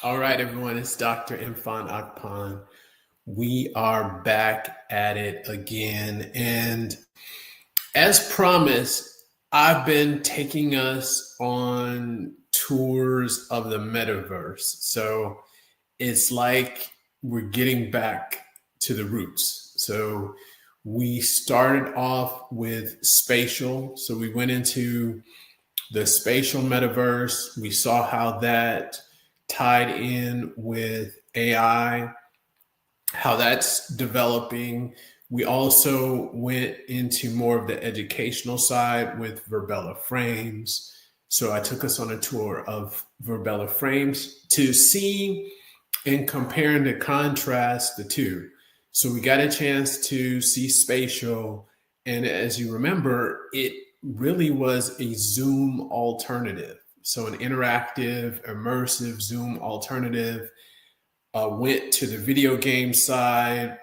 All right, everyone, it's Dr. Imfan Akpan. We are back at it again. And as promised, I've been taking us on tours of the metaverse. So it's like we're getting back to the roots. So we started off with spatial. So we went into the spatial metaverse. We saw how that tied in with AI, how that's developing. We also went into more of the educational side with Verbella Frames. So I took us on a tour of Verbella Frames to see and compare and to contrast the two. So we got a chance to see spatial. And as you remember, it really was a Zoom alternative. So an interactive, immersive Zoom alternative. Went to the video game side,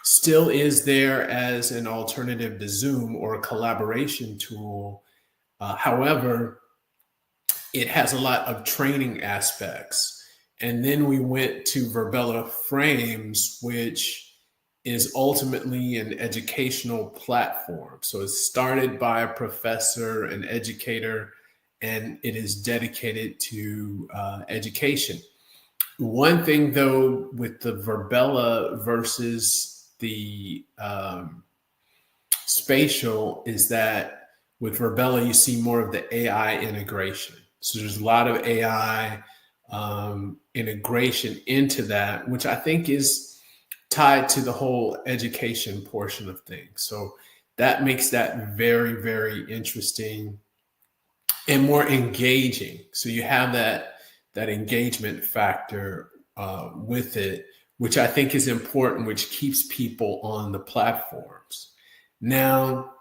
still is there as an alternative to Zoom or a collaboration tool. However, it has a lot of training aspects. And then we went to Verbella Frames, which is ultimately an educational platform. So it's started by a professor, an educator, and it is dedicated to education. One thing, though, with the Verbella versus the spatial is that with Verbella, you see more of the AI integration. So there's a lot of AI integration into that, which I think is tied to the whole education portion of things. So that makes that very, very interesting and more engaging. So you have that engagement factor with it, which I think is important, which keeps people on the platforms. Now,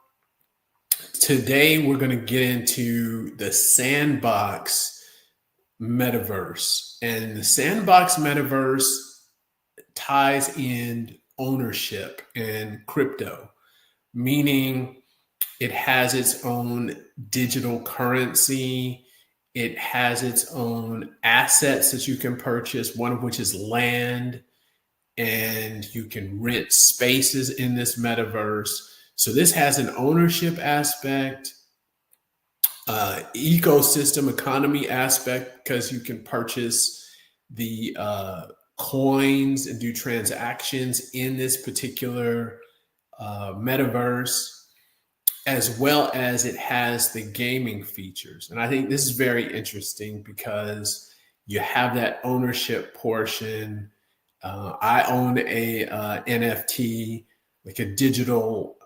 today we're going to get into the Sandbox metaverse. And the Sandbox metaverse ties in ownership and crypto, meaning it has its own digital currency. It has its own assets that you can purchase, one of which is land, and you can rent spaces in this metaverse. So this has an ownership aspect, ecosystem economy aspect, because you can purchase the coins and do transactions in this particular metaverse, as well as it has the gaming features. And I think this is very interesting because you have that ownership portion. I own a NFT, like a digital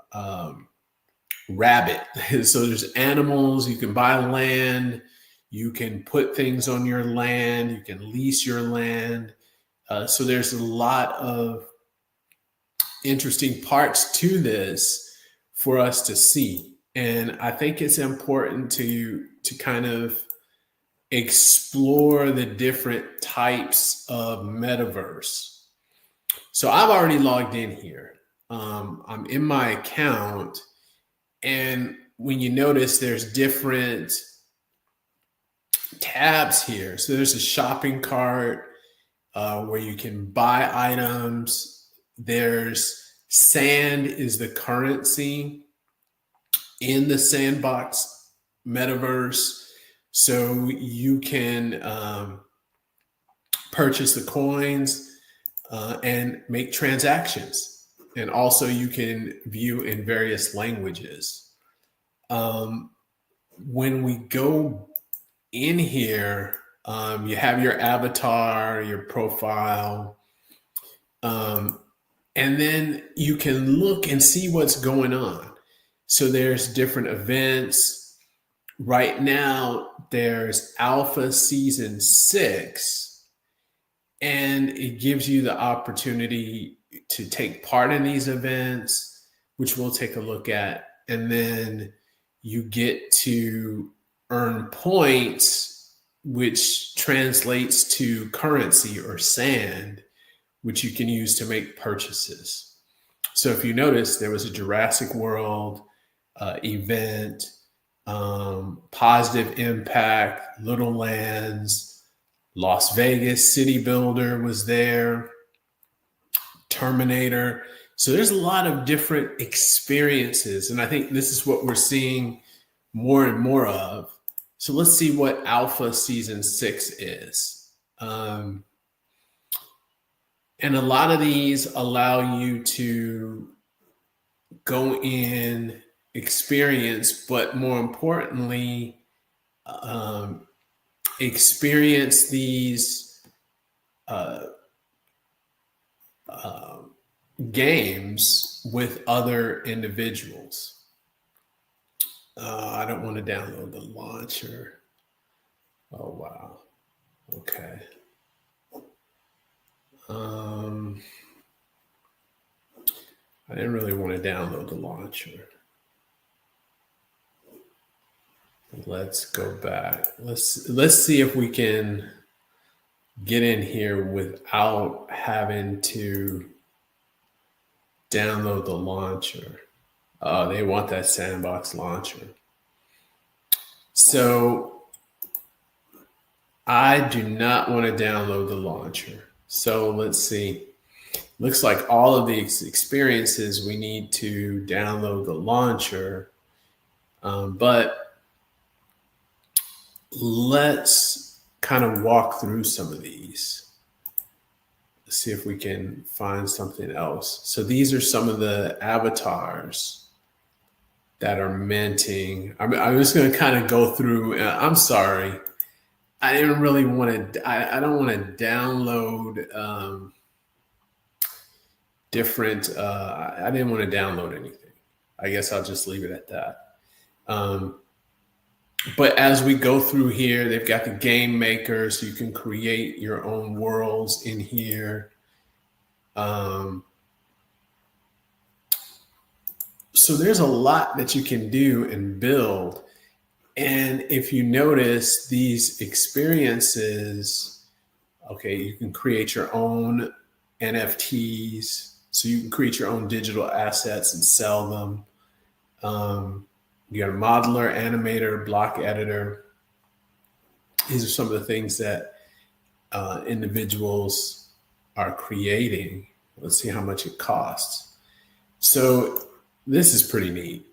rabbit. So there's animals, you can buy land, you can put things on your land, you can lease your land. So there's a lot of interesting parts to this for us to see. And I think it's important to kind of explore the different types of metaverse. So I've already logged in here. I'm in my account, and when you notice, there's different tabs here. So there's a shopping cart where you can buy items. There's sand is the currency in the Sandbox metaverse. So you can purchase the coins and make transactions. And also you can view in various languages. When we go in here, you have your avatar, your profile, and then you can look and see what's going on. So there's different events. Right now, there's Alpha Season 6, and it gives you the opportunity to take part in these events, which we'll take a look at. And then you get to earn points, which translates to currency or sand, which you can use to make purchases. So if you notice, there was a Jurassic World event, positive impact, little lands, Las Vegas City Builder was there, Terminator. So there's a lot of different experiences. And I think this is what we're seeing more and more of. So let's see what Alpha Season 6 is. And a lot of these allow you to go in, experience, but more importantly, experience these games with other individuals. I don't want to download the launcher. Oh, wow. Okay. I didn't really want to download the launcher. Let's go back. Let's see if we can get in here without having to download the launcher. They want that Sandbox launcher. So I do not want to download the launcher. So let's see. Looks like all of these experiences, we need to download the launcher. But let's kind of walk through some of these. Let's see if we can find something else. So these are some of the avatars that are minting. I'm just going to kind of go through. I'm sorry. I didn't really want to, I don't want to download different, I didn't want to download anything. I guess I'll just leave it at that. But as we go through here, they've got the game maker, so you can create your own worlds in here. So there's a lot that you can do and build. And if you notice these experiences, okay, you can create your own NFTs. So you can create your own digital assets and sell them. You got a modeler, animator, block editor. These are some of the things that individuals are creating. Let's see how much it costs. So this is pretty neat.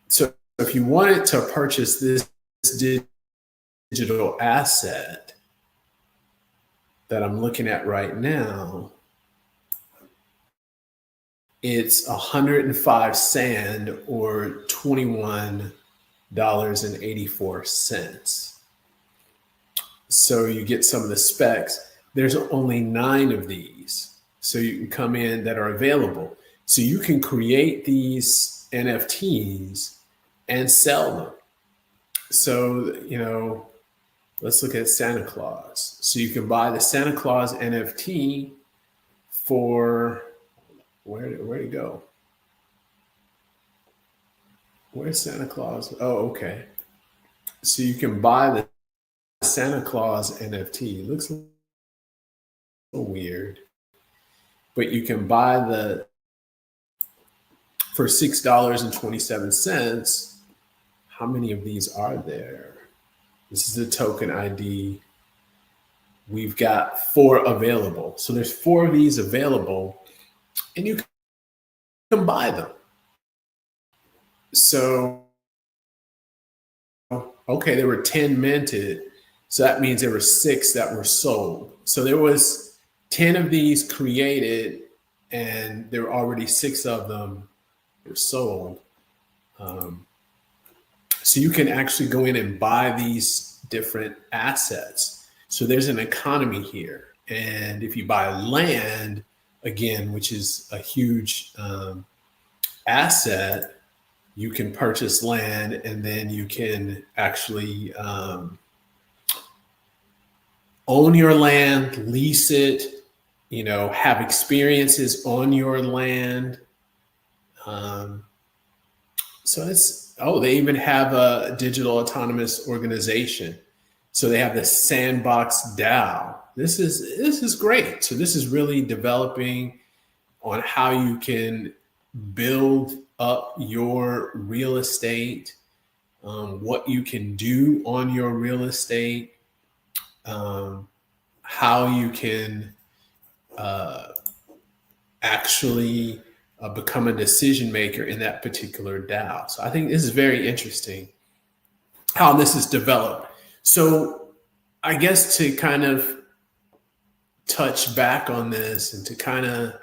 So if you wanted to purchase this digital asset that I'm looking at right now, it's 105 sand or $21.84. So you get some of the specs. There's only 9 of these. So you can come in that are available. So you can create these NFTs and sell them. So, you know, let's look at Santa Claus. So you can buy the Santa Claus NFT for, where'd it go? Where's Santa Claus? Oh, okay. So you can buy the Santa Claus NFT. It looks a little weird, but you can buy for $6.27. How many of these are there? This is the token ID. We've got 4 available. So there's 4 of these available, and you can buy them. So, okay, there were 10 minted. So that means there were 6 that were sold. So there was 10 of these created, and there were already 6 of them that were sold. So you can actually go in and buy these different assets. So there's an economy here. And if you buy land, again, which is a huge asset, you can purchase land, and then you can actually own your land, lease it, you know, have experiences on your land. So it's, oh, they even have a digital autonomous organization. So they have the Sandbox DAO. This is great. So this is really developing on how you can build up your real estate, what you can do on your real estate, how how you can actually become a decision maker in that particular DAO. So I think this is very interesting how this is developed. So I guess to kind of touch back on this and to kind of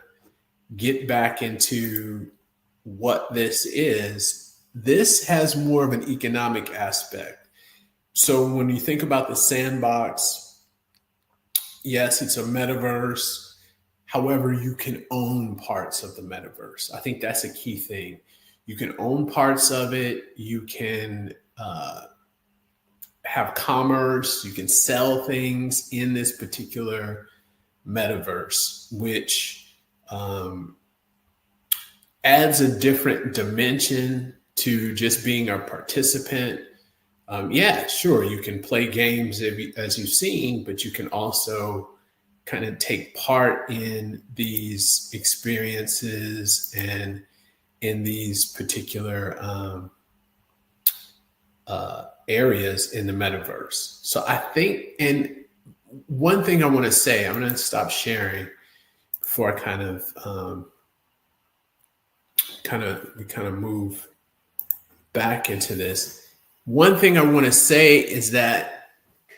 get back into what this has more of an economic aspect. So when you think about the sandbox, yes, it's a metaverse. However, you can own parts of the metaverse. I think that's a key thing. You can own parts of it. You can have commerce. You can sell things in this particular metaverse, which adds a different dimension to just being a participant. Yeah, sure, you can play games as you've seen, but you can also kind of take part in these experiences and in these particular areas in the metaverse. So I think, and one thing I want to say, I'm going to stop sharing before I kind of move back into this. One thing I want to say is that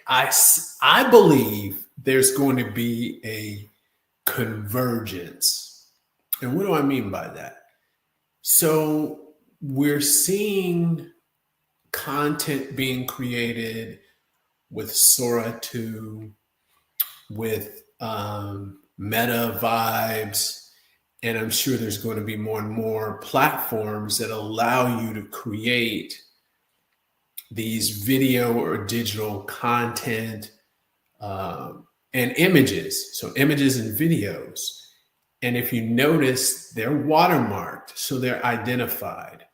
I believe there's going to be a convergence. And what do I mean by that? So we're seeing content being created with Sora 2, with meta vibes, and I'm sure there's going to be more and more platforms that allow you to create these video or digital content and images. So images and videos. And if you notice, they're watermarked, so they're identified.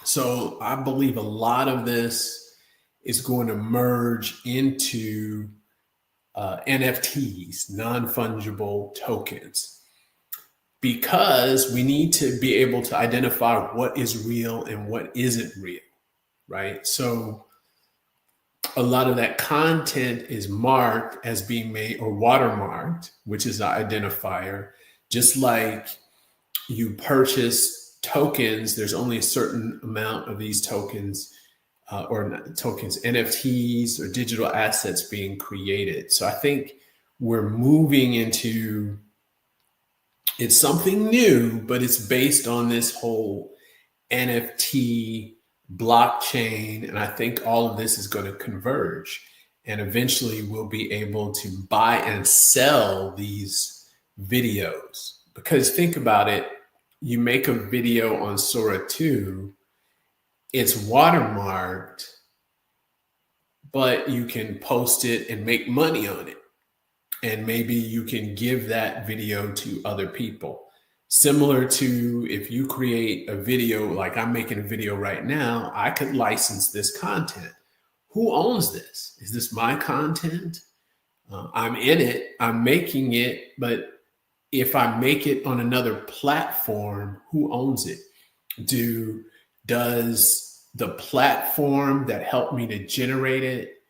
So I believe a lot of this is going to merge into NFTs, non-fungible tokens, because we need to be able to identify what is real and what isn't real, right? So a lot of that content is marked as being made or watermarked, which is an identifier. Just like you purchase tokens, there's only a certain amount of these tokens or not tokens, NFTs or digital assets being created. So I think we're moving into, it's something new, but it's based on this whole NFT blockchain. And I think all of this is going to converge. And eventually we'll be able to buy and sell these videos. Because think about it, you make a video on Sora 2, it's watermarked, but you can post it and make money on it. And maybe you can give that video to other people. Similar to if you create a video, like I'm making a video right now, I could license this content. Who owns this? Is this my content? I'm in it, I'm making it, but if I make it on another platform, who owns it? Does the platform that helped me to generate it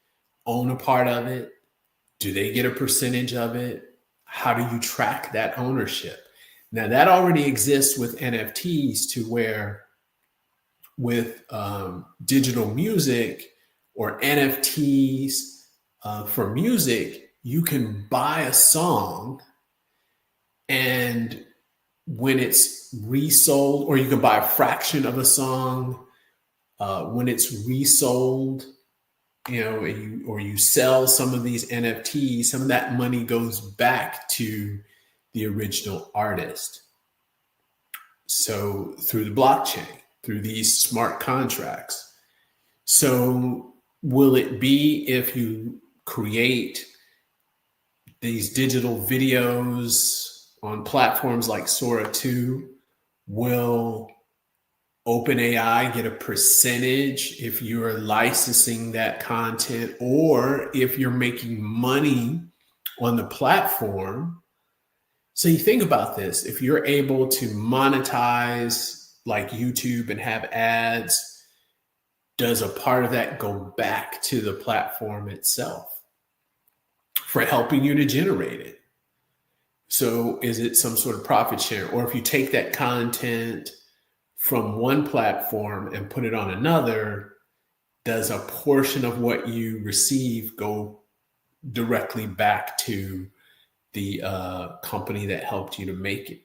own a part of it? Do they get a percentage of it? How do you track that ownership? Now that already exists with NFTs, to where with digital music or NFTs for music, you can buy a song, and when it's resold, or you can buy a fraction of a song when it's resold, or you sell some of these NFTs, some of that money goes back to the original artist. So through the blockchain, through these smart contracts. So will it be, if you create these digital videos on platforms like Sora 2, will OpenAI get a percentage if you're licensing that content, or if you're making money on the platform? So you think about this, if you're able to monetize like YouTube and have ads, does a part of that go back to the platform itself? for helping you to generate it. So is it some sort of profit share? Or if you take that content from one platform and put it on another, does a portion of what you receive go directly back to the company that helped you to make it?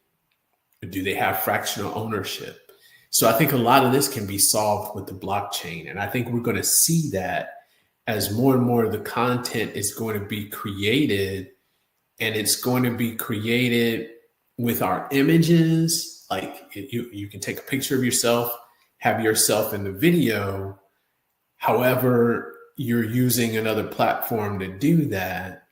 Or do they have fractional ownership? So I think a lot of this can be solved with the blockchain. And I think we're going to see that as more and more of the content is going to be created, and it's going to be created with our images. Like you can take a picture of yourself, have yourself in the video. However, you're using another platform to do that,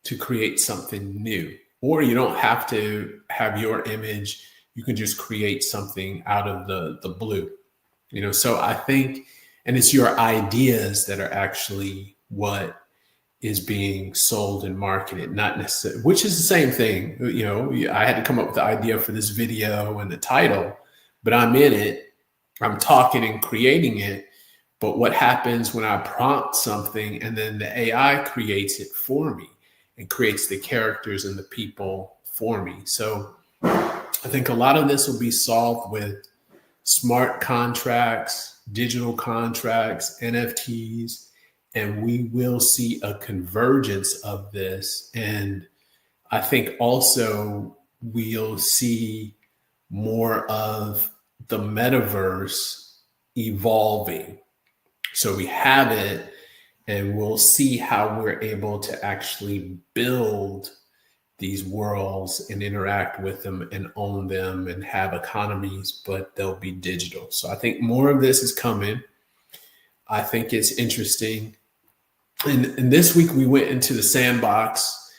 to create something new. Or you don't have to have your image. You can just create something out of the blue. So I think, and it's your ideas that are actually what is being sold and marketed, not necessarily, which is the same thing. I had to come up with the idea for this video and the title, but I'm in it, I'm talking and creating it. But what happens when I prompt something and then the AI creates it for me and creates the characters and the people for me? So I think a lot of this will be solved with smart contracts, digital contracts, NFTs, and we will see a convergence of this. And I think also we'll see more of the metaverse evolving. So we have it, and we'll see how we're able to actually build these worlds and interact with them and own them and have economies, but they'll be digital. So I think more of this is coming. I think it's interesting. And this week we went into the sandbox.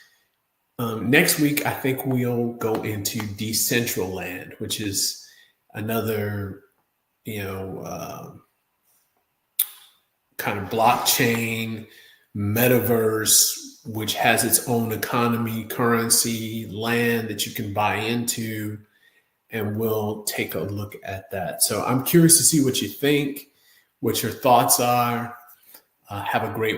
Next week, I think we'll go into Decentraland, which is another, kind of blockchain metaverse, which has its own economy, currency, land that you can buy into. And we'll take a look at that. So I'm curious to see what you think, what your thoughts are. Have a great